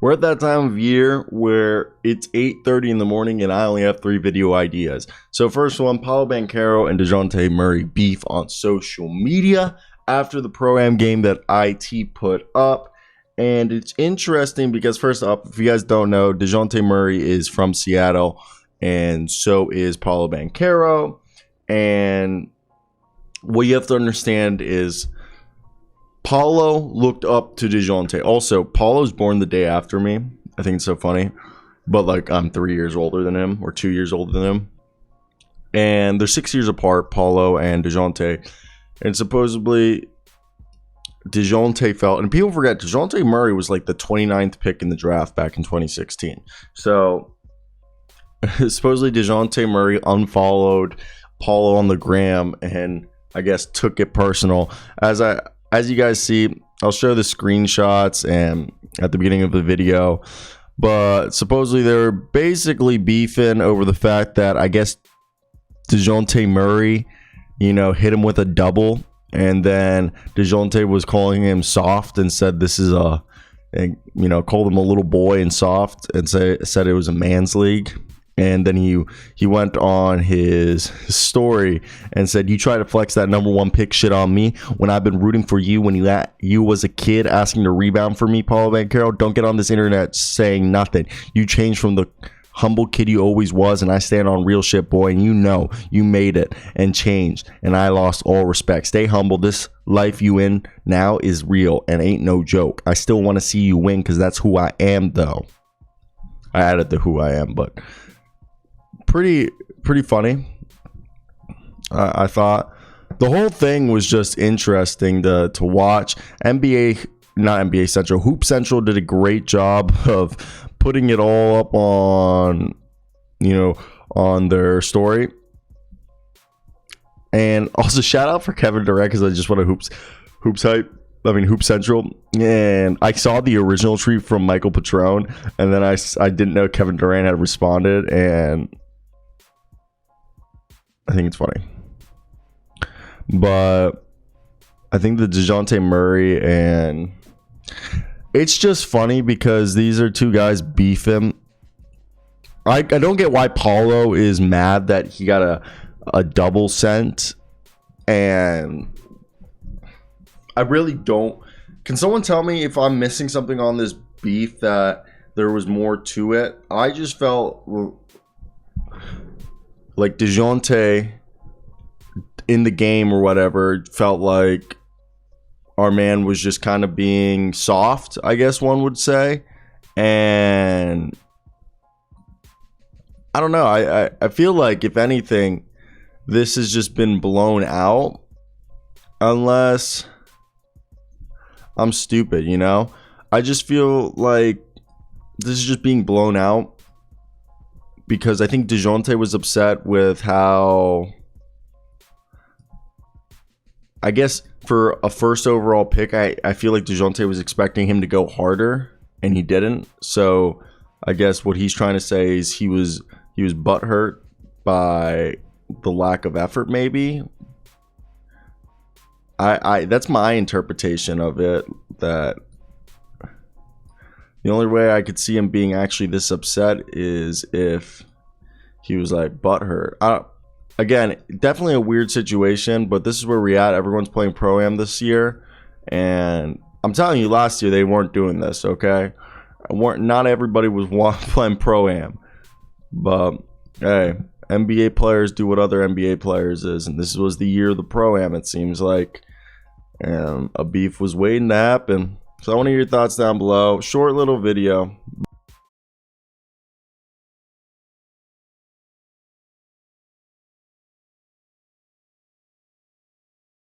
We're at that time of year where it's 8:30 in the morning and I only have 3 video ideas. So first one, Paolo Banchero and Dejounte Murray beef on social media after the Pro-Am game that IT put up. And it's interesting because first up, if you guys don't know, Dejounte Murray is from Seattle and so is Paolo Banchero. And what you have to understand is Paolo looked up to Dejounte. Also, Paolo's born the day after me. I think it's so funny. But, like, I'm 3 years older than him, or 2 years older than him. And they're 6 years apart, Paolo and Dejounte. And supposedly, Dejounte felt, and people forget, Dejounte Murray was like the 29th pick in the draft back in 2016. So, supposedly Dejounte Murray unfollowed Paolo on the gram and I guess took it personal. As you guys see, I'll show the screenshots and at the beginning of the video, but supposedly they're basically beefing over the fact that I guess Dejounte Murray, hit him with a double, and then Dejounte was calling him soft and said this is called him a little boy and soft and said it was a man's league. And then he went on his story and said, "You try to flex that #1 pick shit on me when I've been rooting for you when you was a kid asking to rebound for me, Paolo Banchero. Don't get on this internet saying nothing. You changed from the humble kid you always was, and I stand on real shit, boy. And you made it and changed, and I lost all respect. Stay humble. This life you in now is real and ain't no joke. I still want to see you win because that's who I am, though." I added the who I am, but pretty funny. I thought the whole thing was just interesting to watch. Not NBA Central, Hoop Central did a great job of putting it all up on their story. And also shout out for Kevin Durant because I just want to Hoop Central, and I saw the original tweet from Michael Patron, and then I didn't know Kevin Durant had responded, and I think it's funny. But I think the Dejounte Murray, and it's just funny because these are two guys beefing. I don't get why Paolo is mad that he got a double sent, and I really don't. Can someone tell me if I'm missing something on this beef that there was more to it? I just felt like Dejounte in the game or whatever felt like our man was just kind of being soft, I guess one would say. And I don't know. I feel like if anything, this has just been blown out. Unless I'm stupid, I just feel like this is just being blown out because I think Dejounte was upset with how, I guess for a first overall pick, I feel like Dejounte was expecting him to go harder and he didn't. So I guess what he's trying to say is he was butthurt by the lack of effort, maybe. I that's my interpretation of it, that the only way I could see him being actually this upset is if he was like butthurt. Again, definitely a weird situation, but this is where we're at. Everyone's playing Pro-Am this year, and I'm telling you, last year they weren't doing this, okay? Not everybody was playing Pro-Am, but hey, NBA players do what other NBA players is, and this was the year of the Pro-Am, it seems like. And a beef was waiting to happen. So I want to hear your thoughts down below. Short little video.